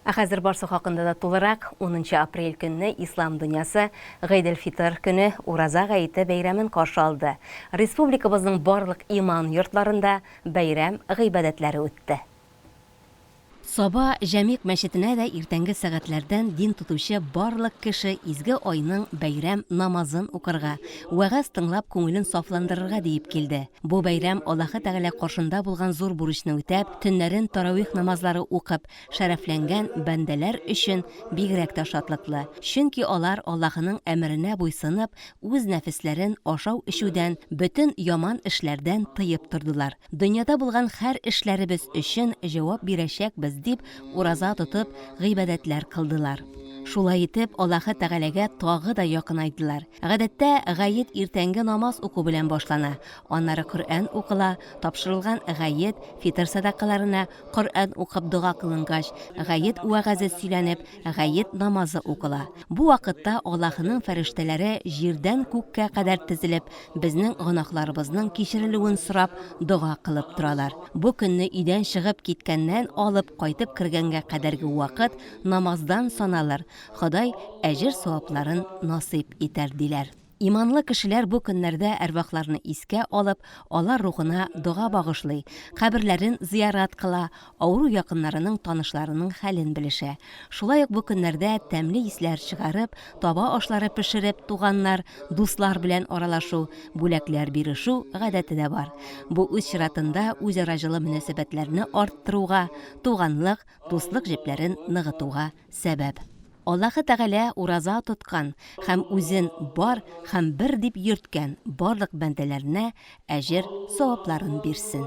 Хәзер барсы хакында да тулырак, 10 апрель көнне Ислам дөньясы Гыйд-эль-Фитр көне ураза гаете бәйрәмен каршы алды. Республикабызның барлык иман йортларында бәйрәм гыйбадәтләре үтте. Саба Җәмик мәчетенә дә иртәнге сәгатьләрдән дин тотучы барлык кеше изге айның бәйрәм намазын укырга, вәгазь тыңлап күңелен сафландырырга диеп килде. Бу бәйрәм Аллаһы Тәгалә каршында булган зур бурычны үтәп, төннәрен таравих намазлары укып, шәрәфләнгән бәндәләр өчен бигрәк тә шатлыклы. Чөнки алар Аллаһының әмеренә буйсынып, үз нәфесләрен ашау-эчүдән, бөтен яман эшләрдән тыеп тордылар. Дөньяда булган һәр эшләребез өчен җавап бирәчәкбез дип ураза тотып гыйбадәтләр кылдылар. Шулай итеп, Аллаһы Тәгаләгә тагы да якынайдылар. Гадәттә, гает иртәнге намаз уку белән башлана. Аннары Коръән укыла, тапшырылган гает, фитр садакаларына Коръән укып дуга кылынгач, гает вәгазе сөйләнеп, гает намазы укыла. Бу вакытта Аллаһының фәрештәләре җирдән күккә кадәр тезелеп, безнең гөнаһларыбызның кичерелүен сорап, дуга кылып торалар. Бу көнне өйдән чыгып киткәннән алып кайтып кергәнгә кадәрге вакыт намаздан саналыр. Ходай әҗер-савапларын насыйп итәр диләр. Иманлы кешеләр бу көннәрдә әрвахларны искә алып, алар рухына дуга багышлый, каберләрен зиярат кыла, авыру якыннарының танышларының хәлен белешә. Шулай ук бу көннәрдә тәмле исләр чыгарып, таба ашлары пешереп, туганнар, дуслар белән аралашу, бүләкләр бирешү гадәте дә бар. Бу үз чиратында үзара җылы мөнәсәбәтләрне арттыруга, туганлык, дуслык җепләрен ныгытуга сәбәп. Аллаһы Тәгалә ураза тоткан һәм үзен бар һәм бер дип йөрткән барлык бәндәләренә әҗер-савапларын бирсен.